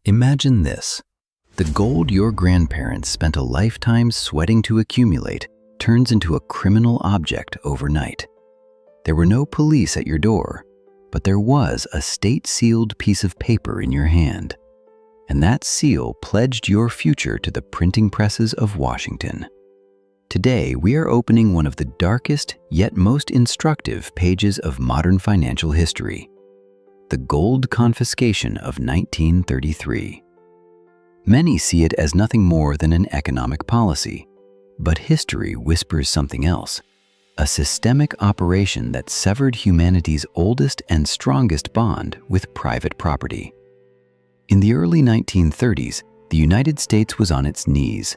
Imagine this. The gold your grandparents spent a lifetime sweating to accumulate turns into a criminal object overnight. There were no police at your door, but there was a state-sealed piece of paper in your hand. And that seal pledged your future to the printing presses of Washington. Today, we are opening one of the darkest yet most instructive pages of modern financial history: the gold confiscation of 1933. Many see it as nothing more than an economic policy, but history whispers something else: a systemic operation that severed humanity's oldest and strongest bond with private property. In the early 1930s, the United States was on its knees.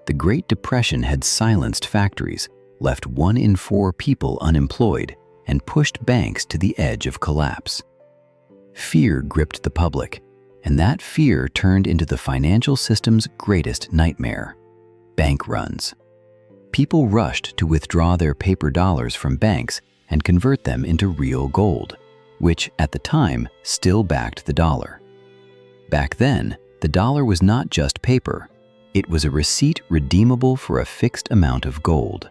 The Great Depression had silenced factories, left 1 in 4 people unemployed, and pushed banks to the edge of collapse. Fear gripped the public, and that fear turned into the financial system's greatest nightmare: bank runs. People rushed to withdraw their paper dollars from banks and convert them into real gold, which at the time still backed the dollar. Back then, the dollar was not just paper. It was a receipt redeemable for a fixed amount of gold.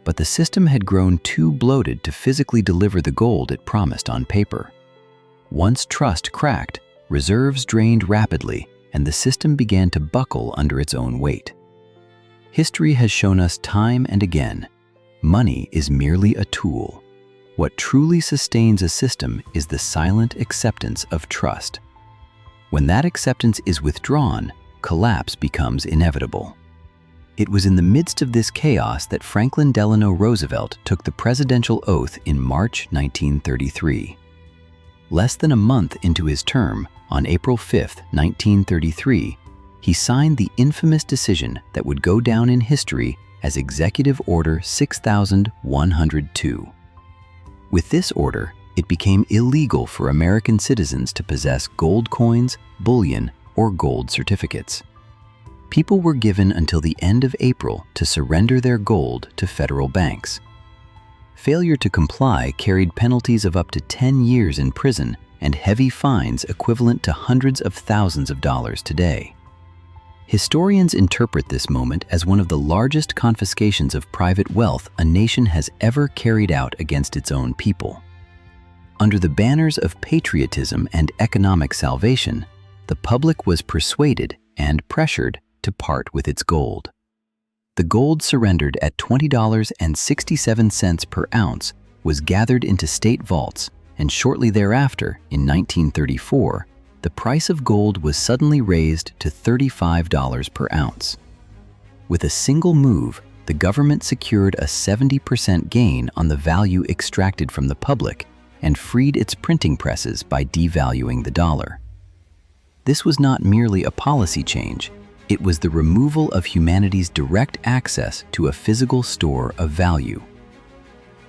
But the system had grown too bloated to physically deliver the gold it promised on paper. Once trust cracked, reserves drained rapidly, and the system began to buckle under its own weight. History has shown us time and again, money is merely a tool. What truly sustains a system is the silent acceptance of trust. When that acceptance is withdrawn, collapse becomes inevitable. It was in the midst of this chaos that Franklin Delano Roosevelt took the presidential oath in March 1933. Less than a month into his term, on April 5, 1933, he signed the infamous decision that would go down in history as Executive Order 6102. With this order, it became illegal for American citizens to possess gold coins, bullion, or gold certificates. People were given until the end of April to surrender their gold to federal banks. Failure to comply carried penalties of up to 10 years in prison and heavy fines equivalent to hundreds of thousands of dollars today. Historians interpret this moment as one of the largest confiscations of private wealth a nation has ever carried out against its own people. Under the banners of patriotism and economic salvation, the public was persuaded and pressured to part with its gold. The gold surrendered at $20.67 per ounce was gathered into state vaults, and shortly thereafter, in 1934, the price of gold was suddenly raised to $35 per ounce. With a single move, the government secured a 70% gain on the value extracted from the public and freed its printing presses by devaluing the dollar. This was not merely a policy change, it was the removal of humanity's direct access to a physical store of value.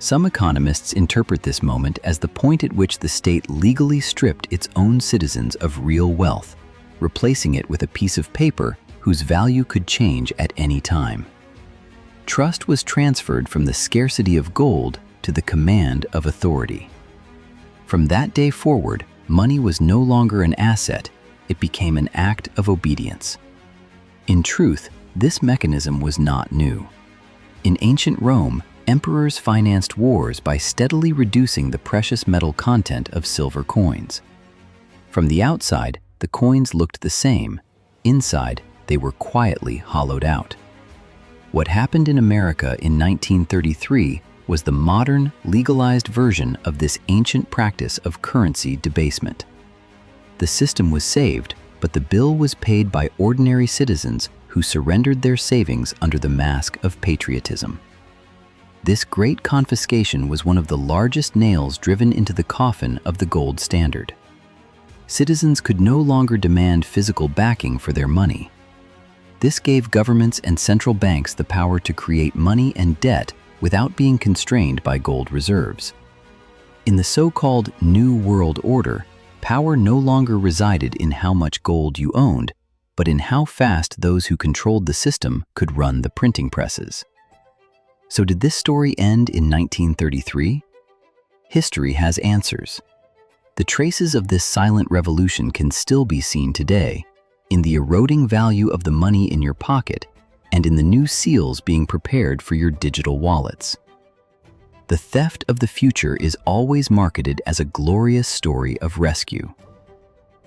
Some economists interpret this moment as the point at which the state legally stripped its own citizens of real wealth, replacing it with a piece of paper whose value could change at any time. Trust was transferred from the scarcity of gold to the command of authority. From that day forward, money was no longer an asset, it became an act of obedience. In truth, this mechanism was not new. In ancient Rome, emperors financed wars by steadily reducing the precious metal content of silver coins. From the outside, the coins looked the same. Inside, they were quietly hollowed out. What happened in America in 1933 was the modern, legalized version of this ancient practice of currency debasement. The system was saved, but the bill was paid by ordinary citizens who surrendered their savings under the mask of patriotism. This great confiscation was one of the largest nails driven into the coffin of the gold standard. Citizens could no longer demand physical backing for their money. This gave governments and central banks the power to create money and debt without being constrained by gold reserves. In the so-called New World Order, power no longer resided in how much gold you owned, but in how fast those who controlled the system could run the printing presses. So did this story end in 1933? History has answers. The traces of this silent revolution can still be seen today in the eroding value of the money in your pocket and in the new seals being prepared for your digital wallets. The theft of the future is always marketed as a glorious story of rescue.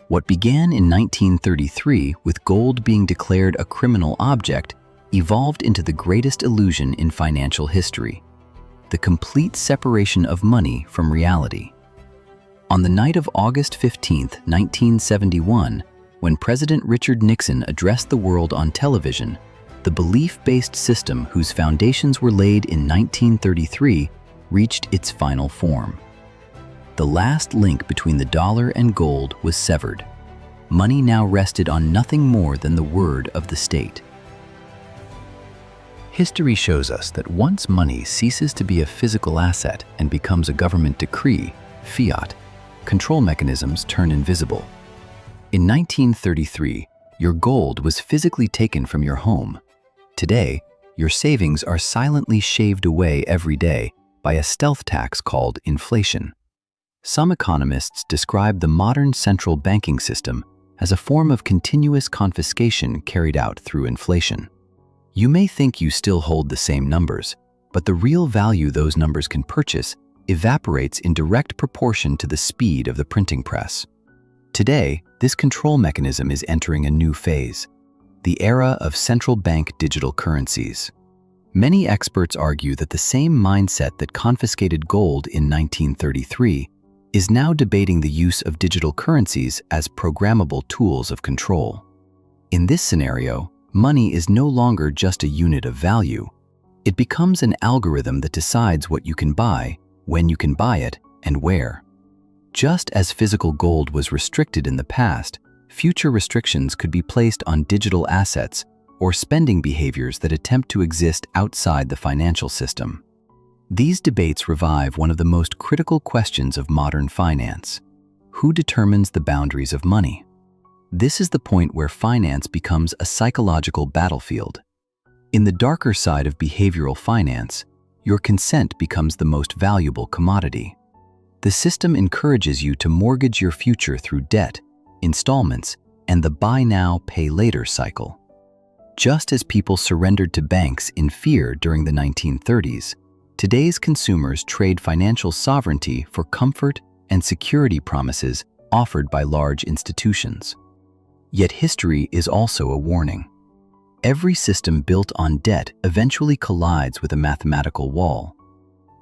What began in 1933 with gold being declared a criminal object evolved into the greatest illusion in financial history: the complete separation of money from reality. On the night of August 15, 1971, when President Richard Nixon addressed the world on television, the belief-based system whose foundations were laid in 1933 reached its final form. The last link between the dollar and gold was severed. Money now rested on nothing more than the word of the state. History shows us that once money ceases to be a physical asset and becomes a government decree, fiat, control mechanisms turn invisible. In 1933, your gold was physically taken from your home. Today, your savings are silently shaved away every day by a stealth tax called inflation. Some economists describe the modern central banking system as a form of continuous confiscation carried out through inflation. You may think you still hold the same numbers, but the real value those numbers can purchase evaporates in direct proportion to the speed of the printing press. Today, this control mechanism is entering a new phase, the era of central bank digital currencies. Many experts argue that the same mindset that confiscated gold in 1933 is now debating the use of digital currencies as programmable tools of control. In this scenario, money is no longer just a unit of value. It becomes an algorithm that decides what you can buy, when you can buy it, and where. Just as physical gold was restricted in the past, future restrictions could be placed on digital assets or spending behaviors that attempt to exist outside the financial system. These debates revive one of the most critical questions of modern finance: who determines the boundaries of money? This is the point where finance becomes a psychological battlefield. In the darker side of behavioral finance, your consent becomes the most valuable commodity. The system encourages you to mortgage your future through debt, installments, and the buy now, pay later cycle. Just as people surrendered to banks in fear during the 1930s, today's consumers trade financial sovereignty for comfort and security promises offered by large institutions. Yet history is also a warning. Every system built on debt eventually collides with a mathematical wall.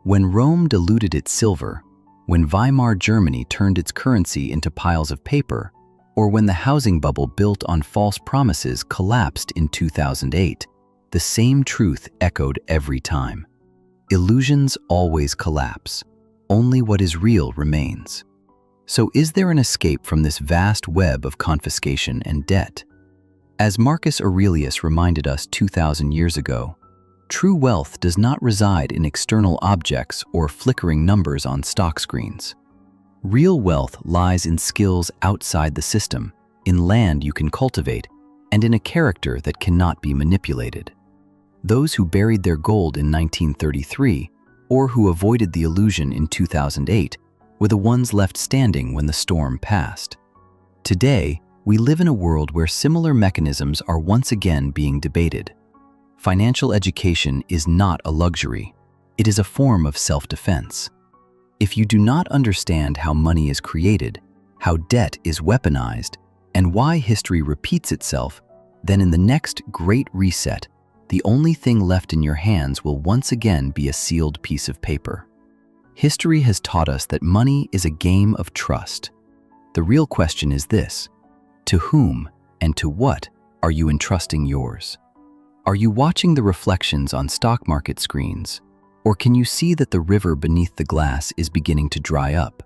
When Rome diluted its silver, when Weimar Germany turned its currency into piles of paper, or when the housing bubble built on false promises collapsed in 2008, the same truth echoed every time. Illusions always collapse. Only what is real remains. So is there an escape from this vast web of confiscation and debt? As Marcus Aurelius reminded us 2,000 years ago, true wealth does not reside in external objects or flickering numbers on stock screens. Real wealth lies in skills outside the system, in land you can cultivate, and in a character that cannot be manipulated. Those who buried their gold in 1933, or who avoided the illusion in 2008, were the ones left standing when the storm passed. Today, we live in a world where similar mechanisms are once again being debated. Financial education is not a luxury. It is a form of self-defense. If you do not understand how money is created, how debt is weaponized, and why history repeats itself, then in the next Great Reset, the only thing left in your hands will once again be a sealed piece of paper. History has taught us that money is a game of trust. The real question is this: to whom and to what are you entrusting yours? Are you watching the reflections on stock market screens, or can you see that the river beneath the glass is beginning to dry up?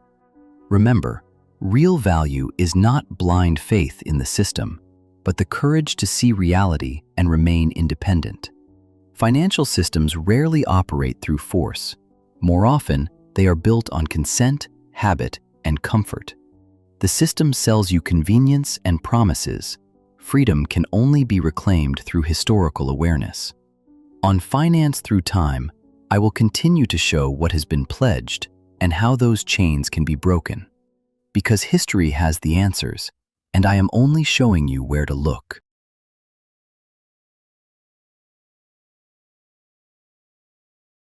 Remember, real value is not blind faith in the system, but the courage to see reality and remain independent. Financial systems rarely operate through force. More often, they are built on consent, habit, and comfort. The system sells you convenience and promises. Freedom can only be reclaimed through historical awareness. On Finance Through Time, I will continue to show what has been pledged and how those chains can be broken. because history has the answers, and I am only showing you where to look.